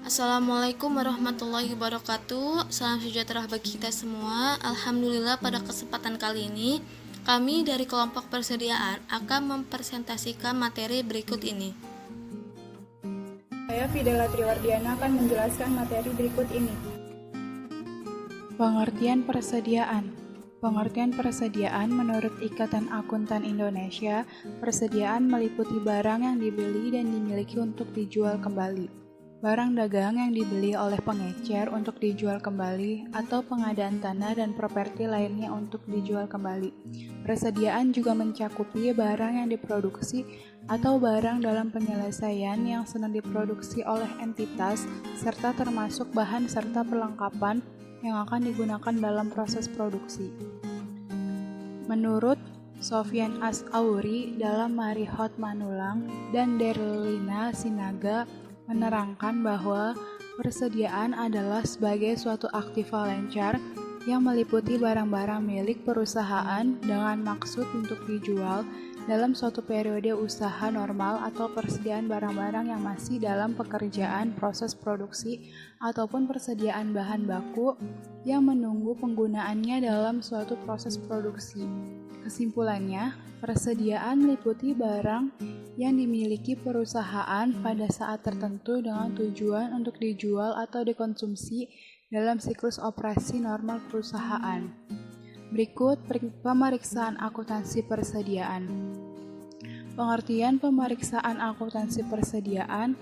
Assalamualaikum warahmatullahi wabarakatuh. Salam sejahtera bagi kita semua. Alhamdulillah pada kesempatan kali ini kami dari kelompok persediaan akan mempresentasikan materi berikut ini. Saya Fidela Triwardiana akan menjelaskan materi berikut ini. Pengertian persediaan. Pengertian persediaan menurut Ikatan Akuntan Indonesia, persediaan meliputi barang yang dibeli dan dimiliki untuk dijual kembali, barang dagang yang dibeli oleh pengecer untuk dijual kembali, atau pengadaan tanah dan properti lainnya untuk dijual kembali. Persediaan juga mencakupi barang yang diproduksi atau barang dalam penyelesaian yang sedang diproduksi oleh entitas, serta termasuk bahan serta perlengkapan yang akan digunakan dalam proses produksi. Menurut Sofyan As-Auri dalam Marihot Manulang dan Derlina Sinaga menerangkan bahwa persediaan adalah sebagai suatu aktiva lencar yang meliputi barang-barang milik perusahaan dengan maksud untuk dijual dalam suatu periode usaha normal atau persediaan barang-barang yang masih dalam pekerjaan proses produksi ataupun persediaan bahan baku yang menunggu penggunaannya dalam suatu proses produksi. Kesimpulannya, persediaan meliputi barang yang dimiliki perusahaan pada saat tertentu dengan tujuan untuk dijual atau dikonsumsi dalam siklus operasi normal perusahaan. Berikut pemeriksaan akuntansi persediaan. Pengertian pemeriksaan akuntansi persediaan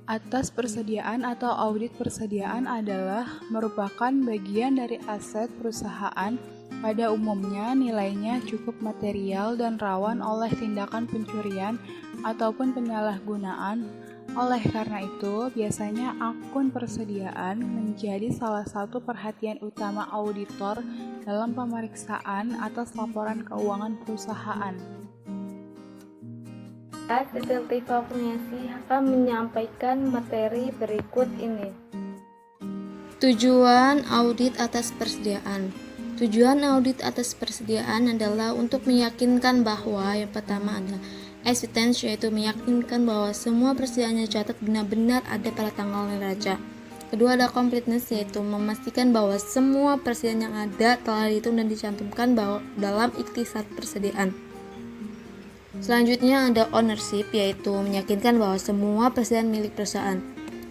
atas persediaan atau audit persediaan adalah merupakan bagian dari aset perusahaan. Pada umumnya nilainya cukup material dan rawan oleh tindakan pencurian ataupun penyalahgunaan. Oleh karena itu, biasanya akun persediaan menjadi salah satu perhatian utama auditor dalam pemeriksaan atas laporan keuangan perusahaan. Detektif Kurniasi akan menyampaikan materi berikut ini. Tujuan audit atas persediaan. Tujuan audit atas persediaan adalah untuk meyakinkan bahwa yang pertama adalah evidence, yaitu meyakinkan bahwa semua persediaan yang dicatat benar-benar ada pada tanggal neraca. Kedua ada completeness, yaitu memastikan bahwa semua persediaan yang ada telah dihitung dan dicantumkan dalam ikhtisar persediaan. Selanjutnya ada ownership, yaitu meyakinkan bahwa semua persediaan milik perusahaan.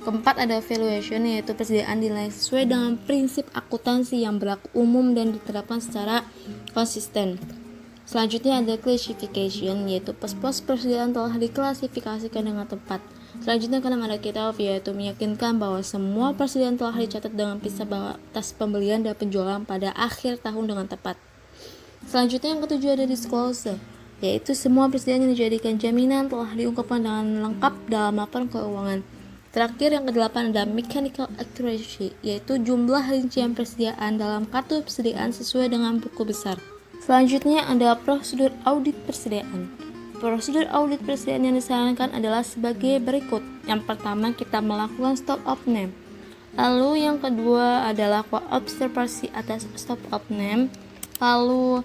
Keempat ada valuation, yaitu persediaan dinilai sesuai dengan prinsip akuntansi yang berlaku umum dan diterapkan secara konsisten. Selanjutnya ada classification, yaitu pos-pos persediaan telah diklasifikasikan dengan tepat. Selanjutnya keenam ada cut-off, yaitu meyakinkan bahwa semua persediaan telah dicatat dengan pisah batas pembelian dan penjualan pada akhir tahun dengan tepat. Selanjutnya yang ketujuh ada disclosure, yaitu semua persediaan yang dijadikan jaminan telah diungkapkan dengan lengkap dalam laporan keuangan. Terakhir yang kedelapan ada mechanical accuracy, yaitu jumlah rincian persediaan dalam kartu persediaan sesuai dengan buku besar. Selanjutnya ada prosedur audit persediaan. Prosedur audit persediaan yang disarankan adalah sebagai berikut. Yang pertama kita melakukan stop of name. Lalu yang kedua adalah observasi atas stop of name. Lalu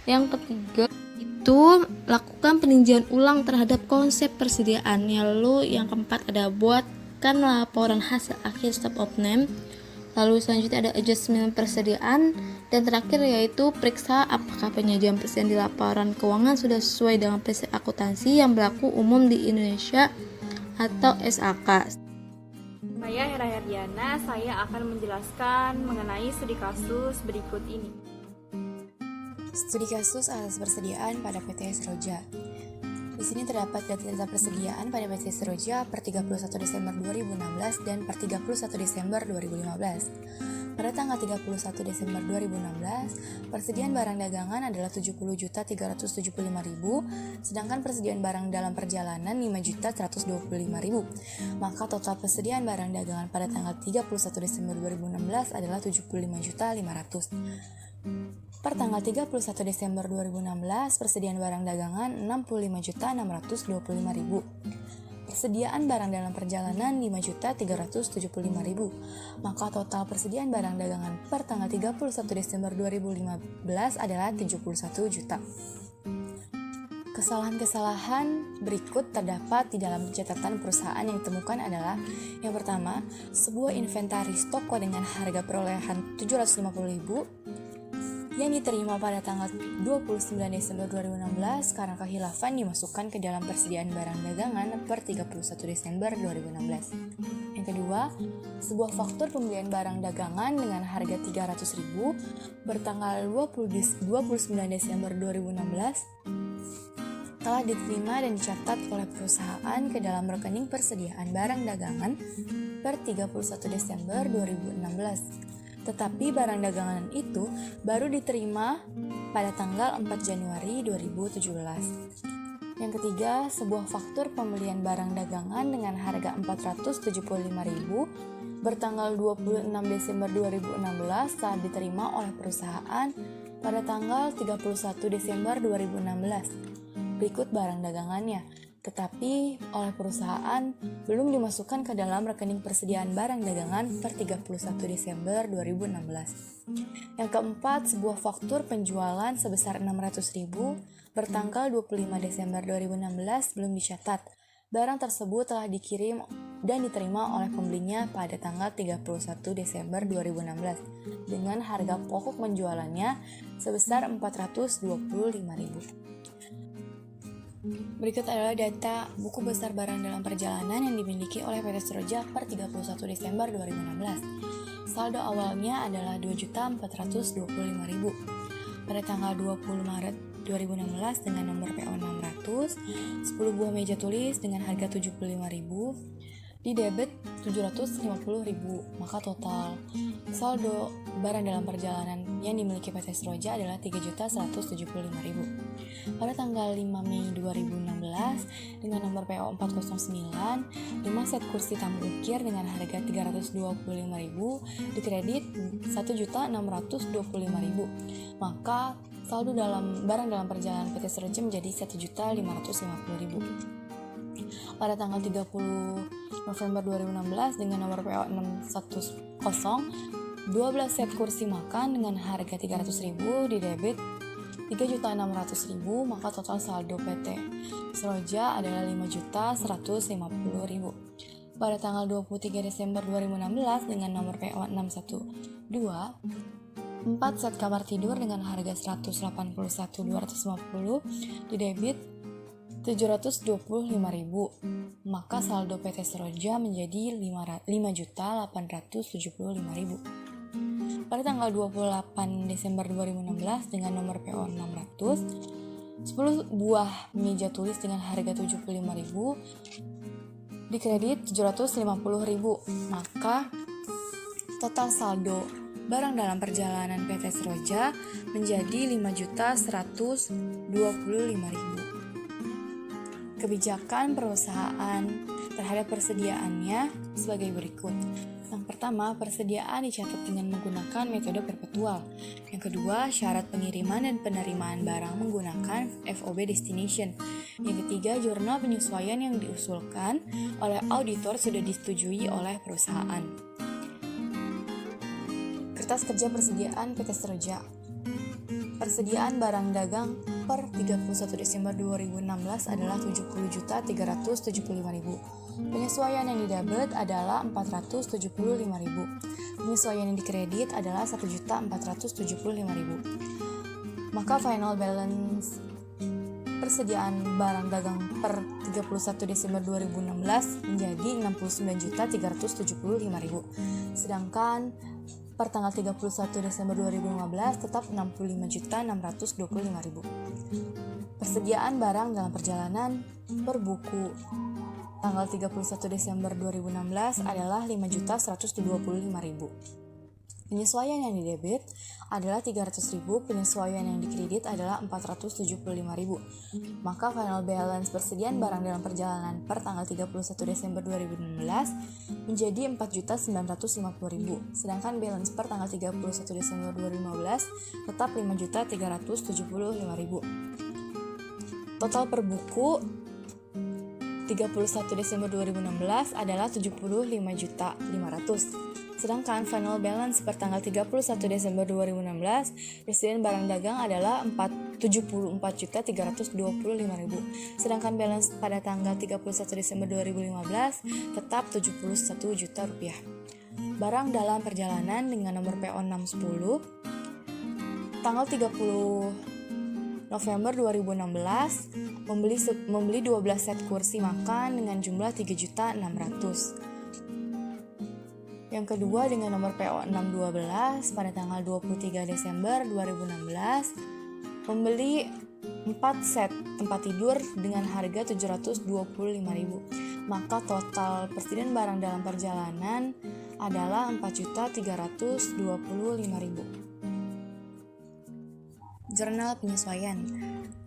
yang ketiga itu lakukan peninjauan ulang terhadap konsep persediaan. Lalu yang keempat ada buatkan laporan hasil akhir stop of name. Lalu selanjutnya ada adjustment persediaan, dan terakhir yaitu periksa apakah penyajian persediaan di laporan keuangan sudah sesuai dengan prinsip akuntansi yang berlaku umum di Indonesia atau SAK. Saya Hera Herdiana, saya akan menjelaskan mengenai studi kasus berikut ini. Studi kasus atas persediaan pada PT Seroja. Di sini terdapat data persediaan pada PT Seroja per 31 Desember 2016 dan per 31 Desember 2015. Pada tanggal 31 Desember 2016, persediaan barang dagangan adalah 70.375.000, sedangkan persediaan barang dalam perjalanan 5.125.000. Maka total persediaan barang dagangan pada tanggal 31 Desember 2016 adalah 75.500.000. Per tanggal 31 Desember 2016, persediaan barang dagangan 65.625.000. Persediaan barang dalam perjalanan 5.375.000. Maka total persediaan barang dagangan per tanggal 31 Desember 2015 adalah 71 juta. Kesalahan-kesalahan berikut terdapat di dalam catatan perusahaan yang ditemukan adalah: yang pertama, sebuah inventaris toko dengan harga perolehan 750.000 yang diterima pada tanggal 29 Desember 2016 karena kehilafan dimasukkan ke dalam persediaan barang dagangan per 31 Desember 2016. Yang kedua, sebuah faktur pembelian barang dagangan dengan harga 300.000 bertanggal 29 Desember 2016 telah diterima dan dicatat oleh perusahaan ke dalam rekening persediaan barang dagangan per 31 Desember 2016. Tetapi barang dagangan itu baru diterima pada tanggal 4 Januari 2017. Yang ketiga, sebuah faktur pembelian barang dagangan dengan harga 475.000 bertanggal 26 Desember 2016 saat diterima oleh perusahaan pada tanggal 31 Desember 2016. Berikut barang dagangannya, tetapi oleh perusahaan belum dimasukkan ke dalam rekening persediaan barang dagangan per 31 Desember 2016. Yang keempat, sebuah faktur penjualan sebesar 600.000 bertanggal 25 Desember 2016 belum dicatat. Barang tersebut telah dikirim dan diterima oleh pembelinya pada tanggal 31 Desember 2016 dengan harga pokok penjualannya sebesar 425.000. Berikut adalah data buku besar barang dalam perjalanan yang dimiliki oleh PT Seroja per 31 Desember 2016. Saldo awalnya adalah 2.425.000. Pada tanggal 20 Maret 2016 dengan nomor PO 600, 10 buah meja tulis dengan harga 75.000, di debit 750.000, maka total saldo barang dalam perjalanan yang dimiliki PT Seroja adalah 3.175.000. Pada tanggal 5 Mei 2016 dengan nomor PO 409, 5 set kursi tamu ukir dengan harga 325.000 dikredit 1.625.000, maka saldo dalam barang dalam perjalanan PT Seroja menjadi 1.550.000. Pada tanggal 30 November 2016 dengan nomor PO 610, 12 set kursi makan dengan harga 300.000 di debit 3.600.000, maka total saldo PT Seroja adalah 5.150.000. Pada tanggal 23 Desember 2016 dengan nomor PO 612, 4 set kamar tidur dengan harga 181.250 di debit 725.000, maka saldo PT Seroja menjadi 5.875.000. Pada tanggal 28 Desember 2016 dengan nomor PO 600, 10 buah meja tulis dengan harga 75.000 dikredit 750.000, maka total saldo barang dalam perjalanan PT Seroja menjadi 5.125.000. Kebijakan perusahaan terhadap persediaannya sebagai berikut. Yang pertama, persediaan dicatat dengan menggunakan metode perpetual. Yang kedua, syarat pengiriman dan penerimaan barang menggunakan FOB destination. Yang ketiga, jurnal penyesuaian yang diusulkan oleh auditor sudah disetujui oleh perusahaan. Kertas kerja persediaan PT Seroja. Persediaan barang dagang per 31 Desember 2016 adalah 70.375.000. Penyesuaian yang didebit adalah 475.000. Penyesuaian yang dikredit adalah 1.475.000. Maka final balance persediaan barang dagang per 31 Desember 2016 menjadi 69.375.000. Sedangkan per tanggal 31 Desember 2015 tetap 65.625.000. Persediaan barang dalam perjalanan per buku tanggal 31 Desember 2016 adalah 5.125.000. Penyesuaian yang didebit adalah 300.000, penyesuaian yang dikredit adalah 475.000. Maka final balance persediaan barang dalam perjalanan per tanggal 31 Desember 2016 menjadi 4.950.000. Sedangkan balance per tanggal 31 Desember 2015 tetap 5.375.000. Total per buku 31 Desember 2016 adalah 75.500.000. Sedangkan final balance per tanggal 31 Desember 2016, persediaan barang dagang adalah 74.325.000. Sedangkan balance pada tanggal 31 Desember 2015 tetap 71 juta rupiah. Barang dalam perjalanan dengan nomor PO 610 tanggal 30 November 2016 membeli 12 set kursi makan dengan jumlah 3.600.000. Yang kedua dengan nomor PO 612 pada tanggal 23 Desember 2016 membeli 4 set tempat tidur dengan harga 725.000. Maka total persediaan barang dalam perjalanan adalah 4.325.000. Jurnal penyesuaian.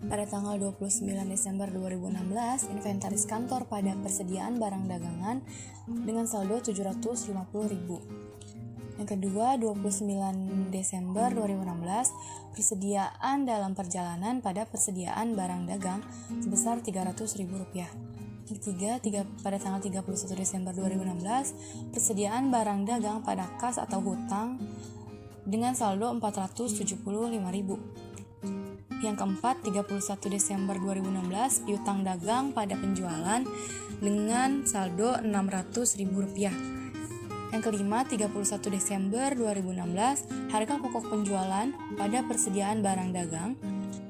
Pada tanggal 29 Desember 2016, inventaris kantor pada persediaan barang dagangan dengan saldo 750.000. Yang kedua, 29 Desember 2016, persediaan dalam perjalanan pada persediaan barang dagang sebesar Rp300.000. Yang ketiga, pada tanggal 31 Desember 2016, persediaan barang dagang pada kas atau hutang dengan saldo Rp475.000. Yang keempat, 31 Desember 2016, piutang dagang pada penjualan dengan saldo Rp600.000. Yang kelima, 31 Desember 2016, harga pokok penjualan pada persediaan barang dagang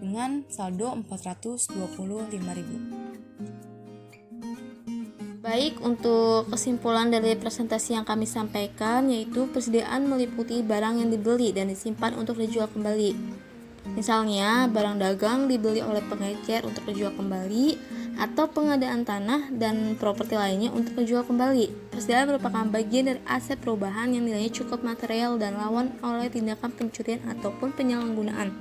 dengan saldo Rp425.000. Baik, untuk kesimpulan dari presentasi yang kami sampaikan yaitu persediaan meliputi barang yang dibeli dan disimpan untuk dijual kembali. Misalnya, barang dagang dibeli oleh pengecer untuk dijual kembali atau pengadaan tanah dan properti lainnya untuk dijual kembali. Persediaan merupakan bagian dari aset perubahan yang nilainya cukup material dan rawan oleh tindakan pencurian ataupun penyalahgunaan.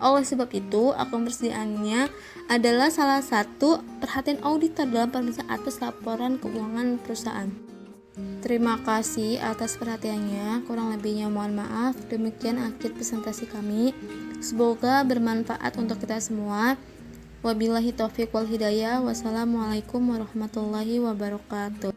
Oleh sebab itu, akun persediaannya adalah salah satu perhatian auditor dalam pemeriksaan atas laporan keuangan perusahaan. Terima kasih atas perhatiannya, kurang lebihnya mohon maaf. Demikian akhir presentasi kami. Semoga bermanfaat untuk kita semua. Wabillahi taufiq wal hidayah. Wassalamualaikum warahmatullahi wabarakatuh.